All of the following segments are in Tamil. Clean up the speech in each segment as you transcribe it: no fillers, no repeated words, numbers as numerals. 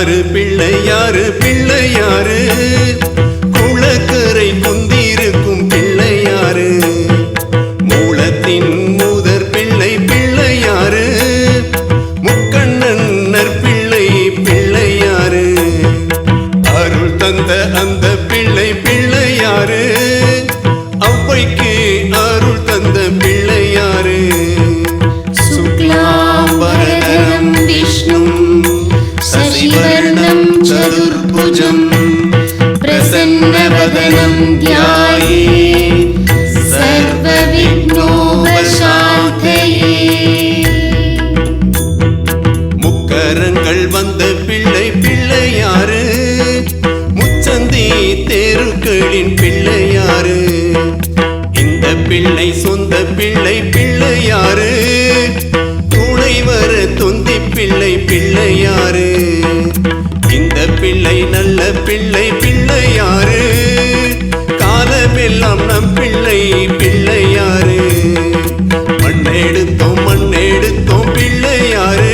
பிள்ளையாறு பிள்ளையாறு பிள்ளையாறு குளக்கரை குந்திருக்கும் பிள்ளையாறு மூலத்தின் முதற் பிள்ளை பிள்ளையாறு முக்கண்ணன்னர் பிள்ளை பிள்ளையாறு அருள் தந்த அந்த பிள்ளை பிள்ளையாறு அவ்வைக்கு அருள் தந்த பிள்ளையாறு சுக்லாம்பரதரம் விஷ்ணும் சசிவர்ணம் சதுர்புஜம் பிரசன்னவதனம் த்யாயேத் சர்வவிக்னோபசாந்தயே. முக்கரங்கள் வந்த பிள்ளை பிள்ளையாறு முச்சந்தி தேருக்களின் பிள்ளையாறு இந்த பிள்ளை சொந்த பிள்ளை பிள்ளையாறு துணை வர தொந்தி பிள்ளை பிள்ளையாறு இந்த பிள்ளை நல்ல பிள்ளை பிள்ளையாறு காலமெல்லாம் நம் பிள்ளை பிள்ளையாறு மண்ணெடுத்தோம் மண்ணெடுத்தோம் பிள்ளையாறு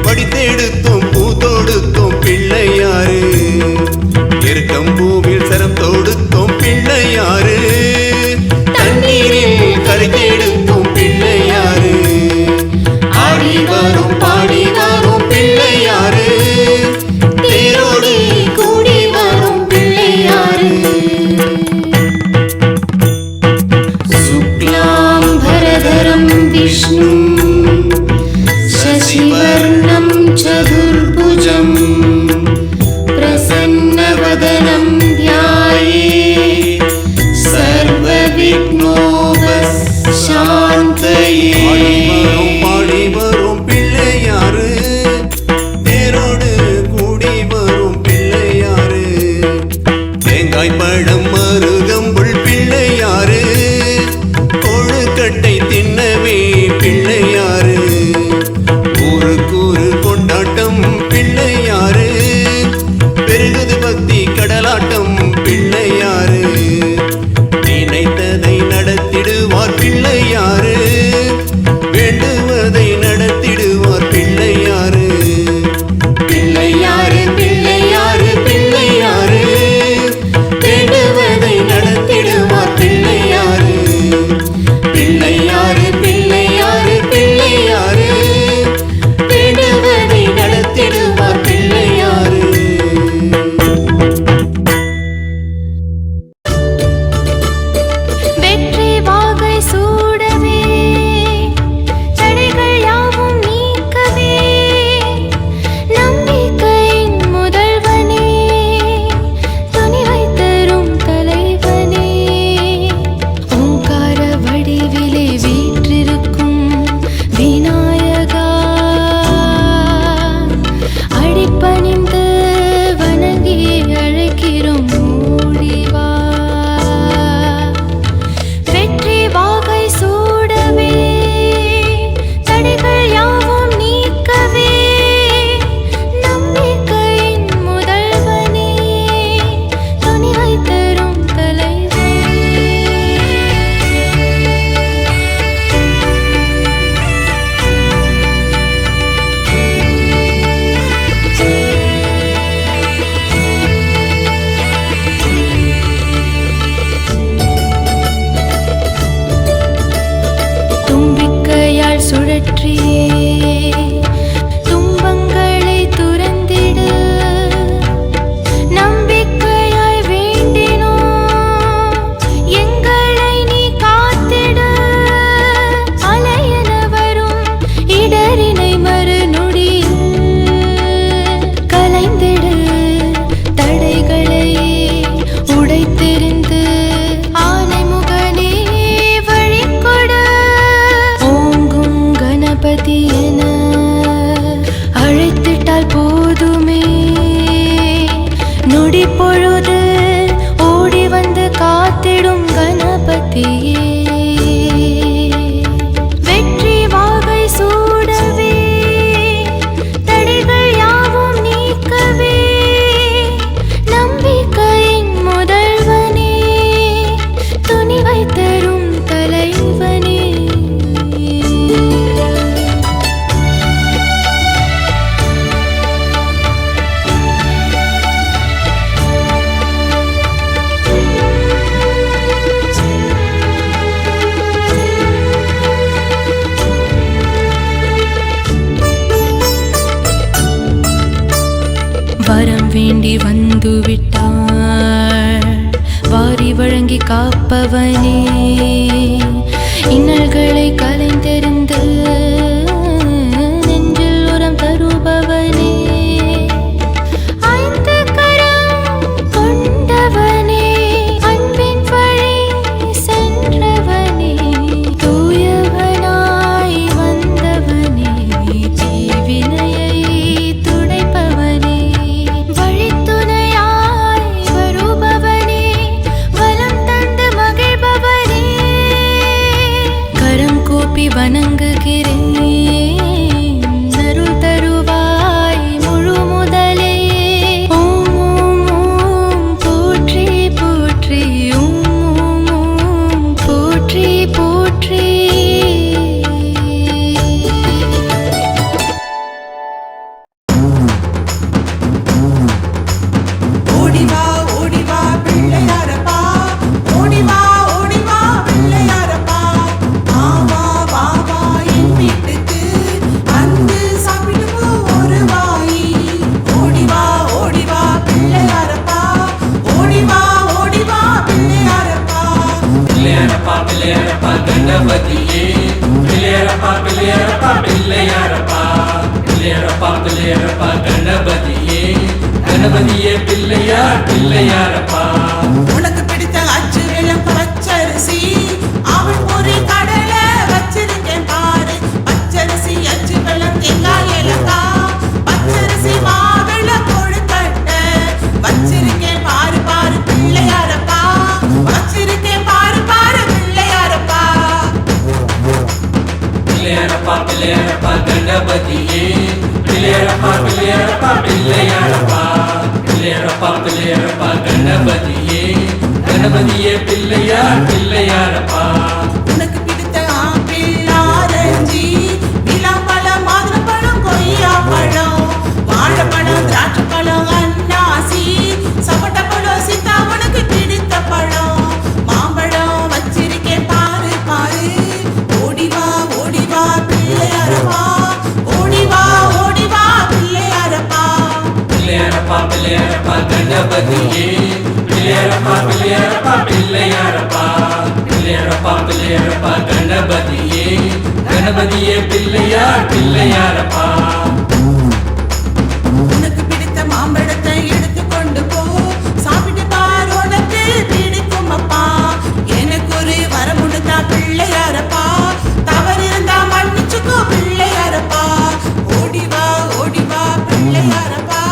படித்தெடுத்தோம் பூ தொடுத்தோம் பிள்ளையாறு எருக்கம்பூவில் சரம் தொடுத்தோம் பிள்ளையாறு தண்ணீரில் கரைத்தெடுத்தோம் பிள்ளையாறு ஆடி வரும் பாடி வரும் பிள்ளையாறு தேரோடு கூடி வரும் பிள்ளையாறு சுக்லாம்பரதரம் விஷ்ணும் சசிவர்ணம் சதுர்புஜம் பிரசன்னவதனம் த்யாயேத் சர்வவிக்னோபசாந்தயே. பாடி வரும் பிள்ளையாறு தேரோடு கூடி வரும் பிள்ளையாறு தேங்காய் பழம் மருகம்புள் பிள்ளையாறு கொழுக்கட்டை தின்னவே பிள்ளையாறு ஊருக்கூறு கொண்டாட்டம் பிள்ளையாறு பெருகுது பக்தி கடலாட்டம் பிள்ளையாறு நினைத்ததை நடத்திடுவார் பிள்ளையாறு வேண்டுவதை நடத்திடுவார் பிள்ளையாறு பிள்ளையாறு பிள்ளையாறு பிள்ளையாறு வேண்டுவதை நடத்திடுவார் பிள்ளையாறு பிள்ளையாறு பிள்ளையாறு பிள்ளையாறு வேண்டுவதை நடத்திடுவார் பிள்ளையாறு. வெற்றி வாகை சூடவே தடைகள் யாவும் நீக்கவே நம்பிக்கையின் முதல்வனே துணிவை தரும் தலைவனே ஓங்கார வடிவிலே வீற்றிருக்கும் விநாயகா அடிபணிந்து வணங்கி அழைக்கிறோம் ஓடிவா. வெற்றி வாகை சூடவே தடைகள் யாவும் நீக்கவே நம்பிக்கையின் முதல்வனே துணிவை தரும் தலைவனே. தும்பிக்கையால் சுழற்றியே துன்பங்களை துறந்திடு நம்பிக்கையாய் வேண்டினோம் எங்களை நீ காத்திடு அலையென வரும் இடரினை மறுநொடியில் கலைந்திடு தடைகளை உடைத்தெறிந்து ஆனைமுகனே வழிகொடு ஓங்கும் கணபதி என வேண்டி வந்து விட்டாள். வாரி வழங்கி காப்பவனே, இன்னல்களை கலைந்தெறிந்து நெஞ்சில் உரம் தருபவனே, ஐந்து கரம் கொண்டவனே, அன்பின் வழி சென்றவனே, தூயவனாய் வந்தவனே, தீவினையை துடைப்பவனே, வழித்துணையாய் வருபவனே, வலம் தந்து மகிழ்பவனே, கரம் கூப்பி வணங்குகிறேன், அருள் தருவாய் முழு முதலே. ஓம் ஓம் ஓம் போற்றி போற்றி, ஓம் ஓம் ஓம் போற்றி போற்றி. ஓடிவா ஓடிவா பிள்ளையாரப்பா, ஓடிவா ஓடிவா பிள்ளையாரப்பா, ஆவா வாவா என் வீட்டுக்கு வந்து சாப்பிட்டு போ ஒரு வாய். ஓடிவா ஓடிவா பிள்ளையாரப்பா, ஓடிவா ஓடிவா பிள்ளையாரப்பா. பிள்ளையாரப்பா பிள்ளையாரப்பா கணபதியே, பிள்ளையாரப்பா பிள்ளையாரப்பா பிள்ளையாரப்பா, பிள்ளையாரப்பா பிள்ளையாரப்பா கணபதியே, கணபதியே பிள்ளையார் பிள்ளையாரப்பா. உனக்கு பிடித்த அச்சு வெள்ளம் பச்சரிசி, அவள் ஒரு கடலை வச்சிருக்கேன் பாரு. பச்சரிசி அச்சு வெள்ளம் தேங்காய் ஏலக்காய், பச்சரிசி மாவிள கொழுக்கட்டை வச்சிருக்கேன் பாரு பாரு பிள்ளையாரப்பா, வச்சிருக்கேன் பாரு பாரு பிள்ளையாரப்பா. பிள்ளையாரப்பா பிள்ளையாரப்பா கணபதியே, பிள்ளையாரப்பா பிள்ளையாரப்பா பிள்ளையாரப்பா, பிள்ளையாரப்பா பிள்ளையாரப்பா கணபதியே, கணபதியே பிள்ளையார் பிள்ளையாரப்பா. உனக்கு பிடித்த ஆப்பிள் ஆரஞ்சு விளாம்பழம் மாதுளம்பழம் கொய்யாப்பழம் வாழைப்பழம் திராட்சைப்பழம் அன்னாசி சப்பட்டப்பழம் சீதா உனக்கு பிடித்த பழம் மாம்பழம் வச்சிருக்கேன் பாரு பாரு. ஓடிவா ஓடிவா பிள்ளையாரப்பா, ஓடிவா ஓடிவா பிள்ளையாரப்பா. பிள்ளையாரப்பா பிள்ளையாரப்பா கணபதியே, பிள்ளையாரப்பா பிள்ளையாரப்பா பிள்ளையாரப்பா, பிள்ளையாரப்பா பிள்ளையாரப்பா கணபதியே, கணபதியே பிள்ளையார் பிள்ளையாரப்பா. உனக்கு பிடித்த மாம்பழத்தை எடுத்து கொண்டு போ, சாப்பிட்டு பார் உனக்கு பிடிக்கும் அப்பா. எனக்கு ஒரு வரம் உண்டுதா பிள்ளையாரப்பா, தவறு இருந்தா மன்னிச்சுக்கோ பிள்ளையாரப்பா. ஓடிவா ஓடிவா பிள்ளையாரப்பா,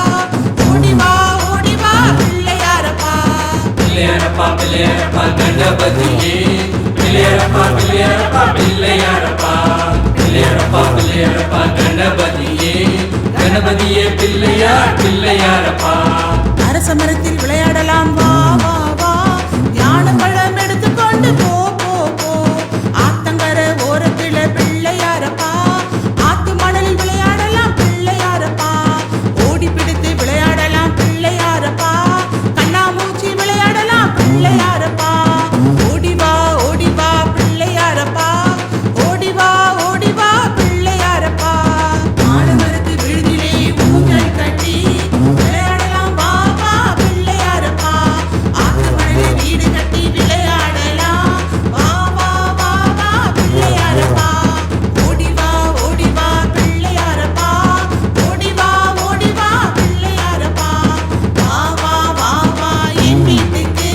ஓடிவா ஓடிவா பிள்ளையாரப்பா. பிள்ளையாரப்பா பிள்ளையாரப்பா கணபதியே, பிள்ளையாரப்பா பிள்ளையாரப்பா பிள்ளையாரப்பா, பிள்ளையாரப்பா பிள்ளையாரப்பா கணபதியே, கணபதியே பிள்ளையார் பிள்ளையாரப்பா. அரச மரத்தில் விளையாடலாம் வா வா வா, ஞான பழம் எடுத்துக்கொண்டு போ போ போ. ஆத்தங்கர ஓரத்தில பிள்ளையாரப்பா, ஆத்து மணலில் விளையாடலாம் பிள்ளையாரப்பா. ஓடி பிடித்து விளையாடலாம் பிள்ளையாரப்பா, கண்ணாமூச்சி விளையாடலாம் பிள்ளையாரப்பா. ஓடிவா ஓடிவா பிள்ளையாரப்பா, ஓடிவா ஓடிவா பிள்ளையாரப்பா. ஆலமரத்து விழுதிலே ஊஞ்சல் கட்டி விளையாடலாம் வா வா பிள்ளையாரப்பா. ஆத்து மணலில் வீடு கட்டி விளையாடலாம் வா வா வா வா பிள்ளையாரப்பா. ஓடிவா ஓடிவா பிள்ளையாரப்பா, ஓடிவா ஓடிவா பிள்ளையாரப்பா. வா வா வா வா என் வீட்டுக்கு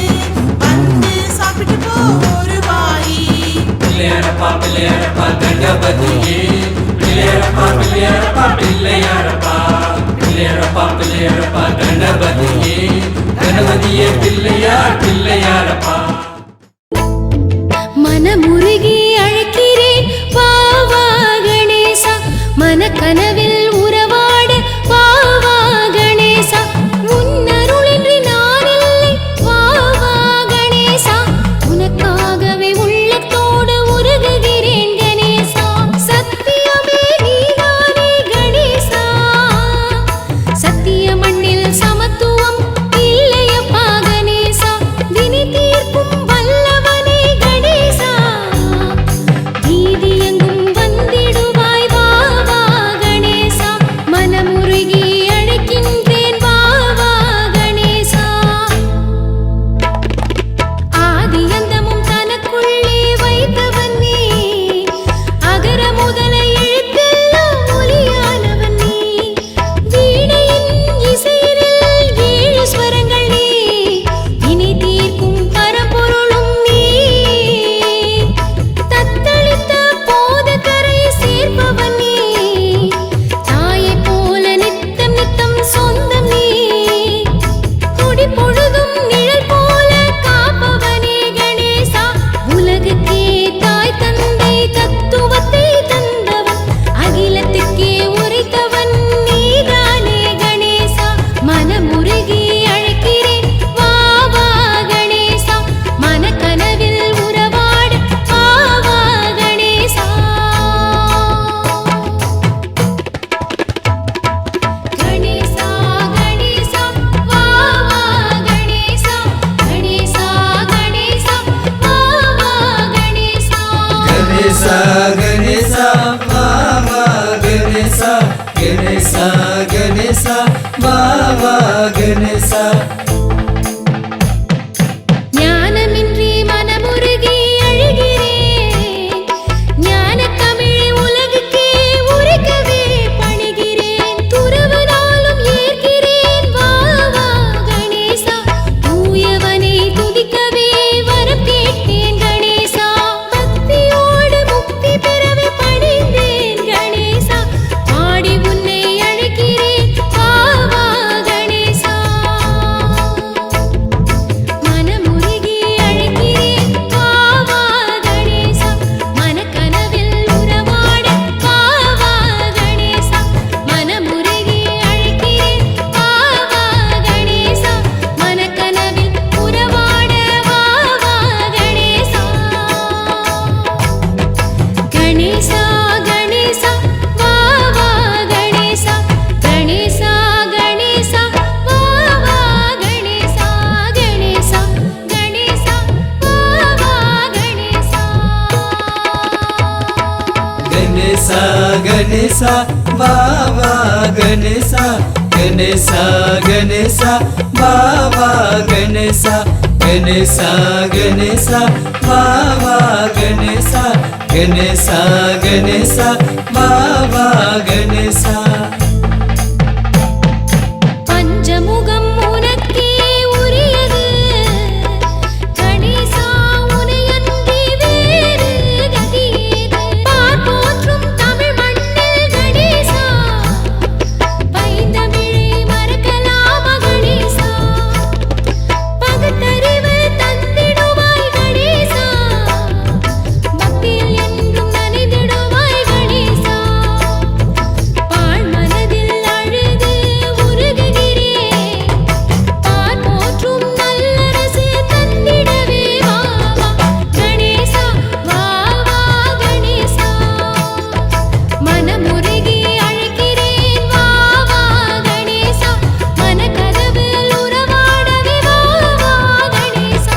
வந்து சாப்பிட்டு போ ஒரு வாய். பிள்ளையாரப்பா பிள்ளையாரப்பா கணபதியே, பிள்ளையாரப்பா பிள்ளையாரப்பா பிள்ளையாரப்பா, பிள்ளையாரப்பா பிள்ளையாரப்பா கணபதியே, கணபதியே பிள்ளையார் பிள்ளையாரப்பா. மனமுருகி அழைக்கிறேன் வா வா கணேசா, மனக்கனவில் உறவாட வா வா கணேசா, உன்னருளின்றி நான் இல்லை வா வா கணேசா, உனக்காகவே உள்ளத்தோடு உருகுகிறேன் கணேசா, சத்தியமே நீதானே கணேசா, சத்திய மண்ணில் சமத்துவம் இல்லையப்பா கணேசா, வினை தீர்க்கும் வா வா கணேசா. ஞானமின்றி மனமுருகி அழுகிறேன், ஞானத் தமிழை உலகுக்கே உரைக்கவே பணிகிறேன். துறவனாலும் ஏற்கிறேன் வா வா கணேசா, தூயவனை துதிக்கவே வரம் கேட்டேன் கணேசா. பக்தியோடு முக்தி பெறவே பணிந்தேன் கணேசா, பாடி உன்னை அழைக்கிறேன் வா வா கணேசா. மனமுருகி அழைக்கிறேன் வா வா கணேசா, மனக்கனவில் உறவாட வா வா கணேசா. மனமுருகி அழைக்கிறேன் வா வா கணேசா, மனக்கனவில் உறவாட வா வா கணேசா. கணேசா கணேசா வா வா கணேசா, கணேசா கணேசா வா வா கணேசா, கணேசா கணேசா வா வா கணேசா. கணேசா கணேசா வா வா கணேசா, கணேசா கணேசா வா வா கணேசா, கணேசா கணேசா வா வா கணேசா, கணேசா கணேசா வா வா கணேசா. பஞ்சமுகம் உனக்கே உரியது கணேசா, உனையன்றி வேறு கதியேது. பார் போற்றும் தமிழ் மண்ணில் கணேசா, பைந்தமிழை மறக்கலாமா கணேசா. பகுத்தறிவு தந்திடுவாய் கணேசா, பக்தியில் என்றும் நனைந்திடுவாய் கணேசா. பாழ் மனதில் அழுது உருகுகிறேன், பார் போற்றும் நல்லரசு தந்திடவே வா வா கணேசா, வா வா கணேசா. மனமுருகி அழைக்கிறேன் வா வா கணேசா, மனக்கதவில் உறவாடவே வா வா கணேசா.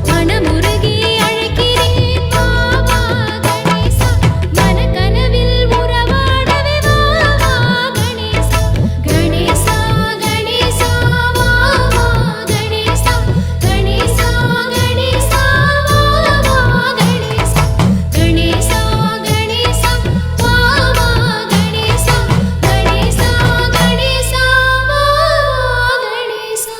மனமுருகி அழைக்கிறேன் வா வா கணேசா, மனக்கனவில் உறவாடவே வா வா கணேசா. கணேசா கணேசா வா வா கணேசா, கணேசா கணேசா வா வா கணேசா, கணேசா கணேசா வா வா கணேசா, கணேசா கணேசா வா கணேசா.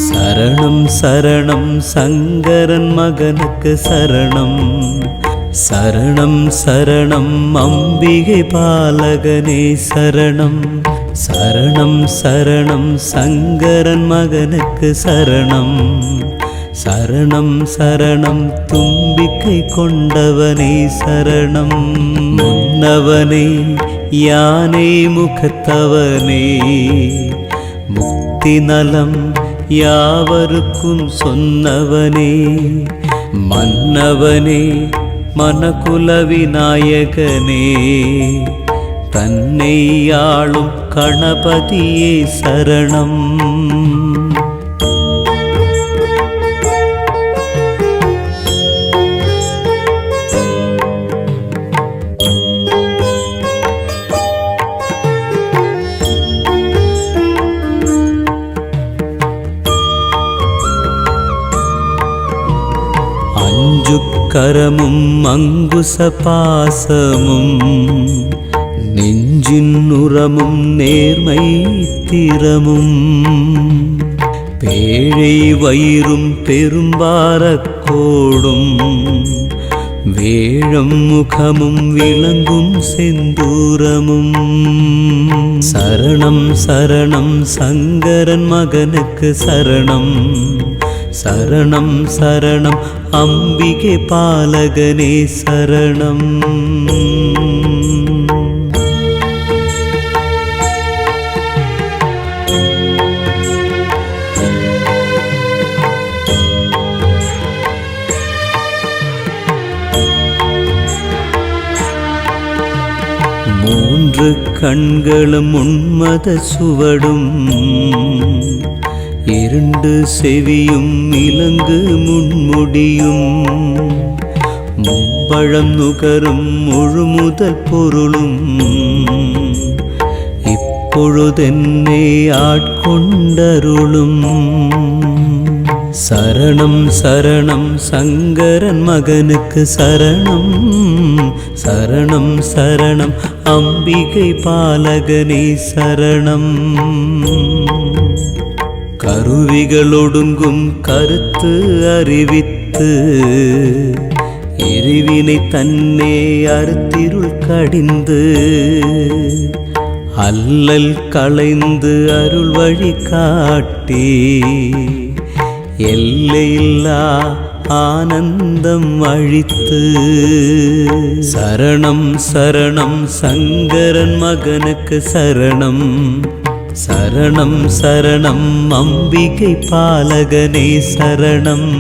சரணம் சரணம் சங்கரன் மகனுக்கு சரணம், சரணம் சரணம் அம்பிகை பாலகனே சரணம். சரணம் சரணம் சங்கரன் மகனுக்கு சரணம், சரணம் சரணம் தும்பிக்கை கொண்டவனே சரணம். முன்னவனே யானை முகத்தவனே, முக்தி நலம் யாவருக்கும் சொன்னவனே. மன்னவனே மனகுல விநாயகனே, தன்னை ஆளும் கணபதியே சரணம். அஞ்சுக்கரமும் அங்குச பாசமும், நெஞ்சின் உரமும் நேர்மை திறமும், பேழை வயிறும் பெரும்பாரக்கோடும், வேழம் முகமும் விளங்கும் செந்தூரமும். சரணம் சரணம் சங்கரன் மகனுக்கு சரணம், சரணம் சரணம் அம்பிகை பாலகனே சரணம். மூன்று கண்களும் உன்மத சுவடும், இருண்டு செவியும் இலங்கு முன்முடியும் மும்பழம் நுகரும் முழுமுதல் பொருளும் இப்பொழுதென்னே ஆட்கொண்டருளும். சரணம் சரணம் சங்கரன் மகனுக்கு சரணம், சரணம் சரணம் அம்பிகை பாலகனே சரணம். கருவிகளொடுங்கும் கருத்து அறிவித்து எரிவினை தன்னே அறுத்திருள் கடிந்து அல்லல் களைந்து அருள் வழி காட்டி எல்லையில்லா ஆனந்தம் அழித்து. சரணம் சரணம் சங்கரன் மகனுக்கு சரணம், சரணம் சரணம் அம்பிகை பாலகனே சரணம்.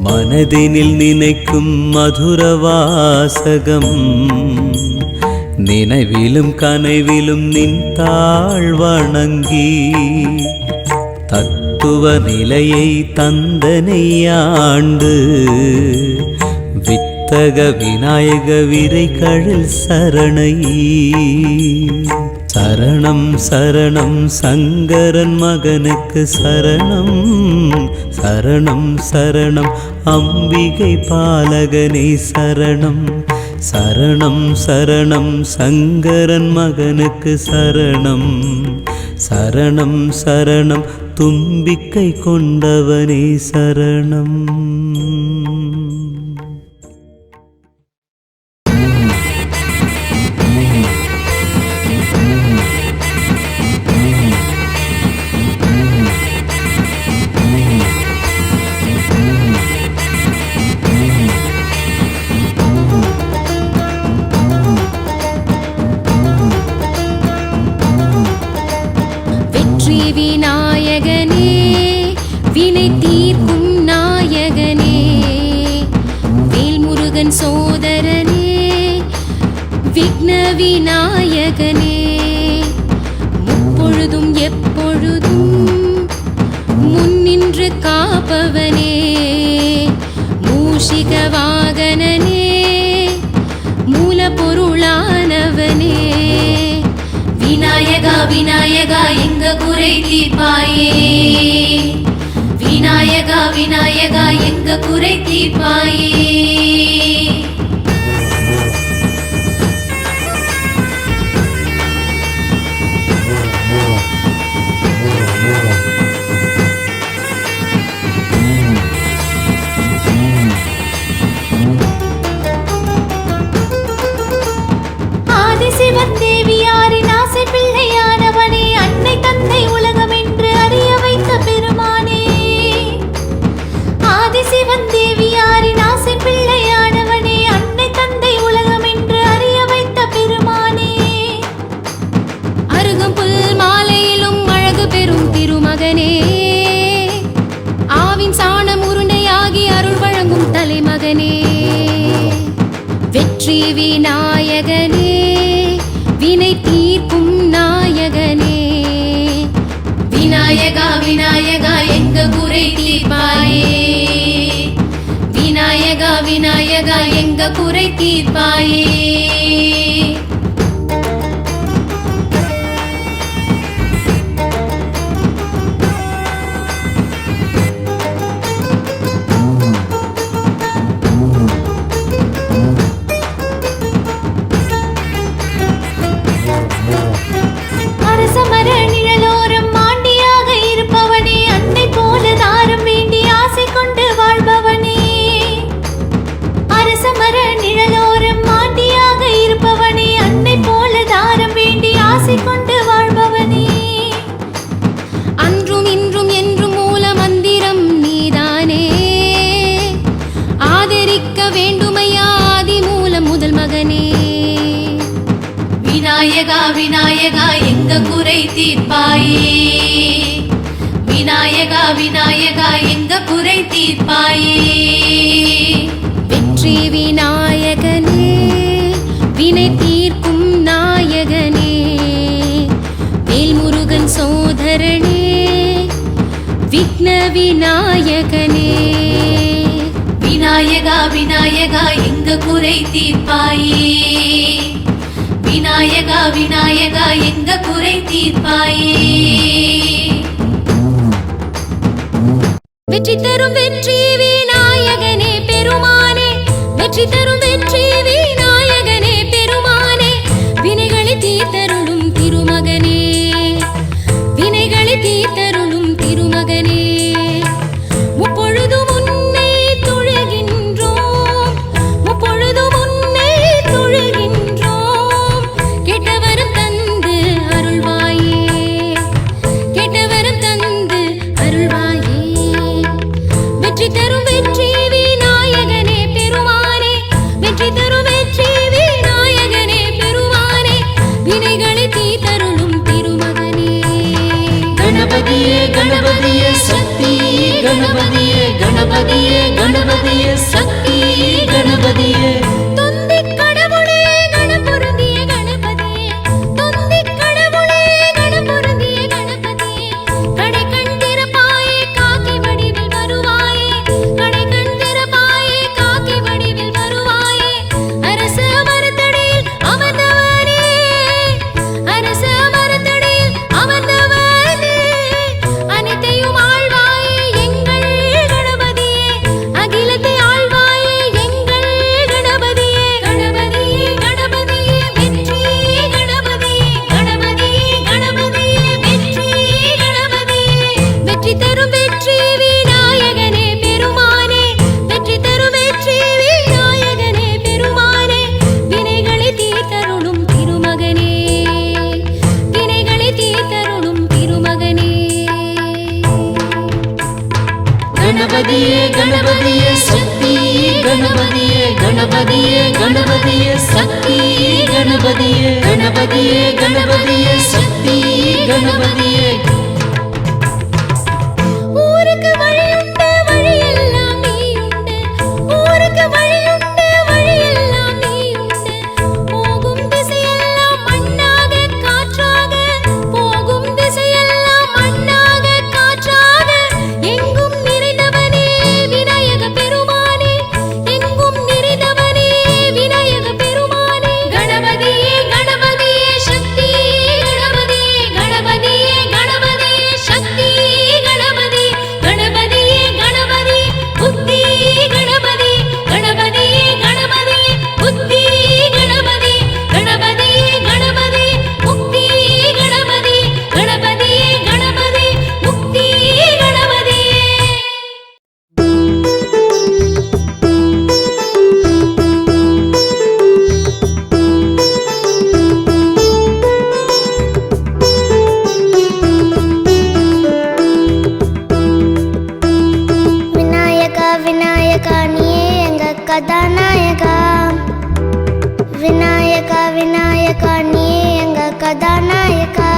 மனதினில் நினைக்கும் மதுர வாசகம் நினைவிலும் கனவிலும் நின் தாழ் வணங்கி தத்துவ நிலையை தந்தனையாண்டு வித்தக விநாயக விரைகழில் சரணை. சரணம் சரணம் சங்கரன் மகனுக்கு சரணம், சரணம் சரணம் அம்பிகை பாலகனே சரணம். சரணம் சரணம் சங்கரன் மகனுக்கு சரணம், சரணம் சரணம் தும்பிக்கை கொண்டவனே சரணம். விநாயகனே வினை தீர்க்கும் நாயகனே, வேல்முருகன் சோதரனே விக்ன விநாயகனே, முப்பொழுதும் எப்பொழுதும் முன்னின்று காப்பவனே, மூஷிக வாகனனே மூலப்பொருளானவனே. விநாயகா விநாயகா எங்க குறை தீர்ப்பாயே, விநாயகா விநாயகா எங்க குறை தீர்ப்பாயே. ஆதிசிவன் தேவியாரின் ஆசை பிள்ளையானவனே, அன்னை தந்தை உலகம் என்று அறிய வைத்த பெருமானே. ஆதிசிவன் தேவியாரின் ஆசை பிள்ளையானவனே, அன்னை தந்தை உலகம் என்று அறிய வைத்த பெருமானே. அருகம்புல் மாலையிலும் அழகு பெறும் திருமகனே, ஆவின் சாணம் உருண்டையாகி அருள் வழங்கும் தலைமகனே. வெற்றி விநாயகனே வினை தீர்க்கும் நாயகனே, விநாயகா விநாயகா எங்க குறை தீர்ப்பாயே, விநாயகா விநாயகா எங்க குறை தீர்ப்பாயே. அரசமர நிழலோரம் மாண்டியாக இருப்பவனே, அன்னை போல தாரம் வேண்டி ஆசை கொண்டு வாழ்பவனே. அரசமர நிழலோரம் மாண்டியாக இருப்பவனே, அன்னை போல தாரம் வேண்டி ஆசை கொண்டு வாழ்பவனே. அன்றும் இன்றும் என்றும் மூல மந்திரம் நீதானே, ஆதரிக்க வேண்டுமையா ஆதி மூலம் முதல் மகனே. விநாயகா விநாயகா எங்க குறை தீர்ப்பாயே, விநாயகா விநாயகா எங்க குறை தீர்ப்பாயே. வெற்றி விநாயகனே வினை தீர்க்கும் நாயகனே, வேல்முருகன் சோதரனே விநாயகனே. விநாயகா விநாயகா எங்க குறை தீர்ப்பாயே, விநாயகா விநாயகா எங்க குறை தீர்ப்பாயே. வெற்றி தரும் வெற்றி விநாயகனே பெருமானே, வெற்றி தரும் வெற்றி விநாயகனே பெருமானே. வினைகளை தீர்த்தருளும் திருமகனே, வினைகளை தீர்த்தருளும் திருமகனே. முப்பொழுதும் உன்னை தொழுகின்றோம், முப்பொழுதும் உன்னை தொழுகின்றோம். கெட்டவரும் தந்து அருள்வாயே, கெட்டவரும் தந்து அருள்வாயே. வெற்றி தரும் வெற்றி விநாயகனே பெருமானே, வெற்றி தரும் வெற்றி விநாயகனே பெருமானே. வினைகளை தீர்த்தருளும் திருமகனே. கணபதியே கணபதியே சக்தி, கணபதியே கணபதியே கணபதியே சக்தி, கணபதியே. தொந்திக் கடவுளே கணபொருந்திய கணபதியே, தொந்திக் கடவுளே கணபொருந்திய கணபதியே. கடைக்கண் திறப்பாயே காக்கை வடிவில் வருவாயே, கடைக்கண் திறப்பாயே காக்கை வடிவில் வருவாயே. அரச மரத்தடியில் அமர்ந்தவனே, அரச மரத்தடியில் அமர்ந்தவனே. அனைத்தையும் ஆழ்வாயே எங்கள் கணபதியே, அகிலத்தை ஆழ்வாயே எங்கள் கணபதியே. கணபதியே கணபதியே வெற்றி கணபதியே, கணபதியே கணபதியே வெற்றி கணபதியே. வெற்றி தரும் வெற்றி விநாயகனே பெருமானே, வெற்றி தரும் வெற்றி விநாயகனே பெருமானே. வினைகளை தீர்த்தருளும் திருமகனே, வினைகளை தீர்த்தருளும் திருமகனே. கணபதியே கணபதியே சக்தி, கணபதியே கணபதியே கணபதியே சக்தி, கணபதியே. கணபதியே கணபதியே சக்தி, கணபதியே. ஊருக்கு வழியுண்டு வழியெல்லாம் நீயுண்டு, ஊருக்கு வழியுண்டு வழியெல்லாம் நீயுண்டு. போகும் திசையெல்லாம் மண்ணாக காற்றாக, போகும் திசையெல்லாம் மண்ணாக காற்றாக. எங்கும் நிறைந்தவனே விநாயக பெருமானே, எங்கும் நிறைந்தவனே விநாயக பெருமானே. கணபதியே கணபதியே சக்தி, கணபதியே கணபதியே கணபதியே சக்தி, கணபதி. கணபதியே கணபதி புத்தி, கணபதி. கணபதியே கணபதி புத்தி, கணபதி. கணபதியே கணபதி முக்தி, கணபதி. கணபதியே கணபதி முக்தி, கணபதி. விநாயகா விநாயகா நீயே எங்க கதாநாயகா, விநாயகா விநாயகா நீயே எங்க கதாநாயகா.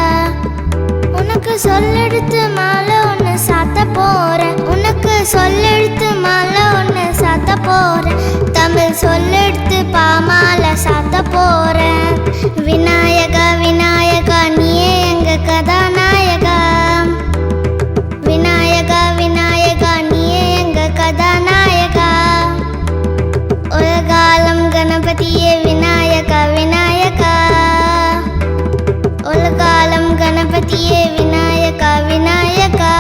உனக்கு சொல்லெடுத்து மாலை ஒன்று சாத்த போறேன், உனக்கு சொல்லெடுத்து மாலை ஒன்று சாத்த போறேன். தமிழ் சொல்லெடுத்து பாமாலை சாத்த போறேன். விநாயகா விநாயகா நீயே எங்க கதாநாயகா, விநாயகா விநாயகா நீயே எங்க கதாநாயகா. உலகாலம் கணபதியே விநாயகா விநாயகா, உலகாலம் கணபதியே விநாயகா விநாயகா.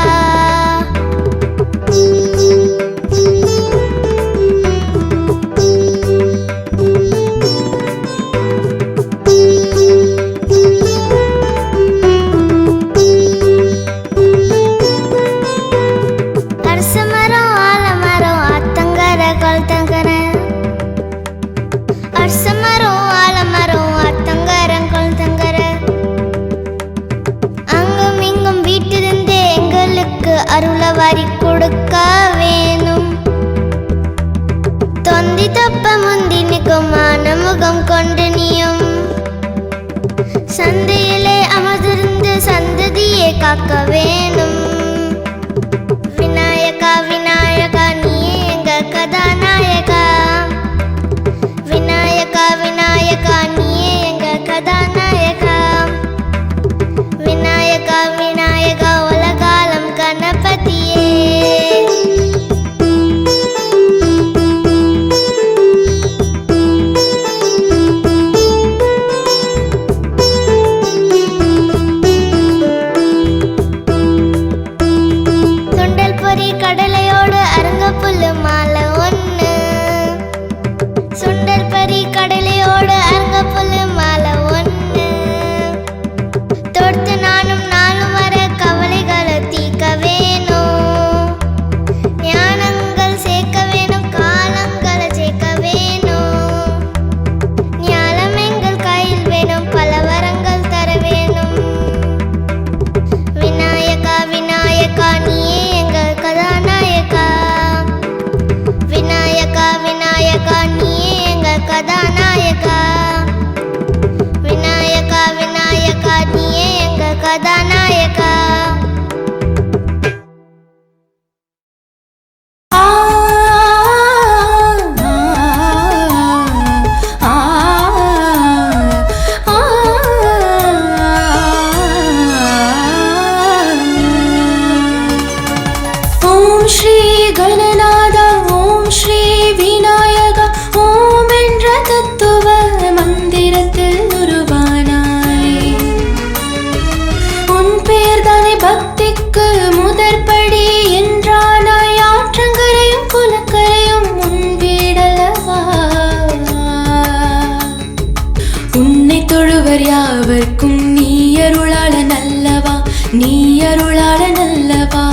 தேவர் யாவர்க்கும் நீ அருளாள நல்லவா, நீ அருளாள நல்லவா.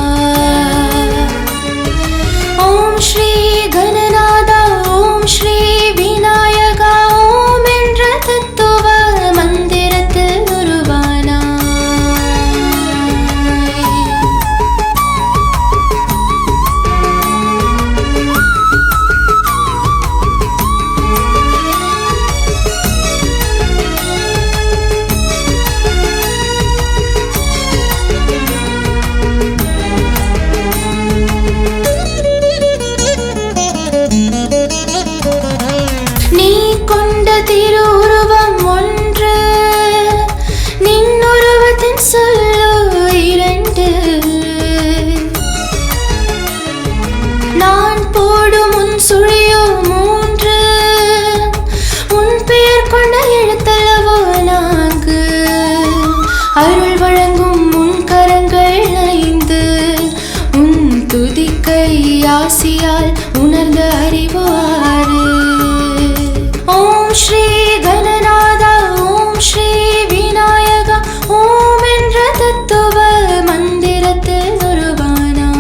ஓம் ஸ்ரீ கணநாதா, ஓம் ஸ்ரீ விநாயகா, ஓம் என்ற தத்துவ மந்திரத்தில் உருவானாய். நீ கொண்ட திருவுருவம் ஒன்று, நின்னுருவத்தின் சொல்லோ இரண்டு. நான் போடும் உன் சுழியோ மூன்று, உன் பெயர் கொண்ட எழுத்தல்லவோ நான்கு. அருள் வழங்கும் உன் கரங்கள் ஐந்து, உன் துதிக்கை ஆசியால் உணர்ந்த அறிவு ஆறு. ஓம் ஸ்ரீ கணநாதா, ஓம் ஸ்ரீ விநாயகா, ஓம் என்ற தத்துவ மந்திரத்தில் உருவானாய்.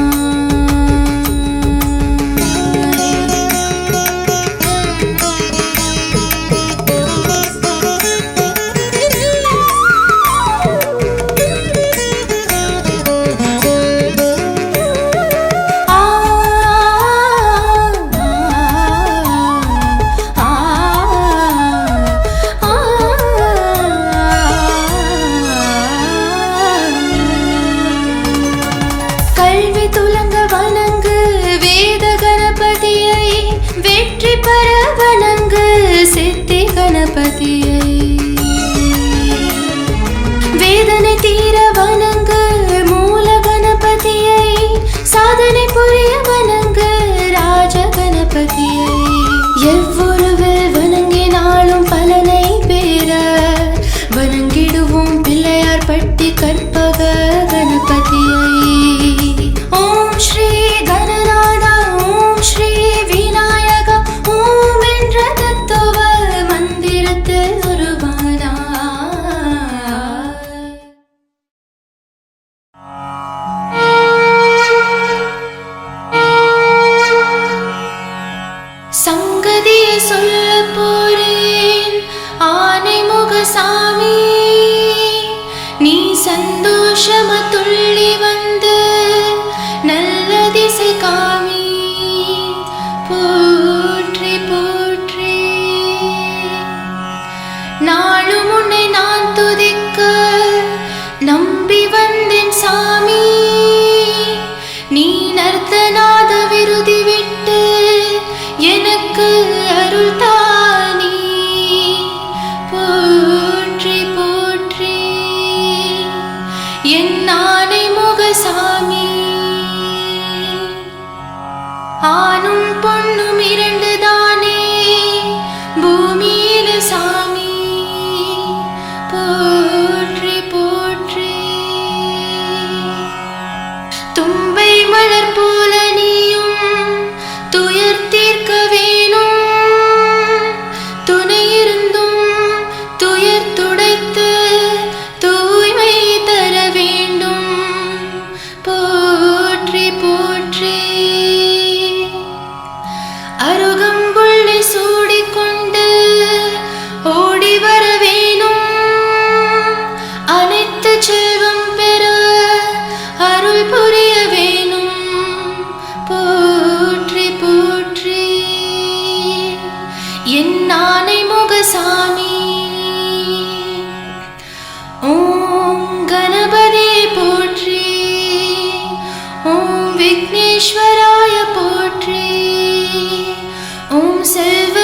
கல்வி துலங்க வணங்கு வேத கணபதியை, வெற்றி பெற வணங்கு சித்தி கணபதியை. வேதனை தீர வணங்கு மூல கணபதியை, சாதனை புரிய வணங்கு ராஜ கணபதியை. எவ்வொருவில் வணங்கினாலும் பலனை பெற வணங்கிடுவோம் பிள்ளையார் பட்டி கற்பக கணபதியை. ஓம் ஸ்ரீ கணநாதா, ஓம் ஸ்ரீ விநாயகா, ஓம் என்ற தத்துவ மந்திரத்தில் உருவானாய். சங்கதியை சொல்ல போறேன் ஆனைமுக சாமி, நீ சந்தோஷமா துள்ளி வந்து நல்ல திசை காமி. போற்றி போற்றி, நாளும் உன்னை நான் துதிக்க நம்பி வந்தேன் சாமி. நீ நர்த்தநாத விருதி விட்டு எனக்கு அருள் தானி. போற்றி போற்றி, என் ஆனைமுக சாமி. ஆணும் பொண்ணும் இரண்டு தானே பூமியில சாமி. போற்றி போற்றி, தும்பை மலர் போல நீயும் துயர் தீர்க்க வேணும். துணை இருந்தும் துயர் துடைத்து தூய்மை தர வேண்டும். போற்றி போற்றி, அருகம்புள்ளை சூடிக்கொண்டு ஓடி வர வேணும். அனைத்து செல்வம் பெற அருள் புரிய வேணும். போற்றி போற்றி, என் ஆனைமுக சாமி. ஓம் கணபதியே போற்றி, ஓம் விக்னேஸ்வராய போற்றி, ஓம் செல்வ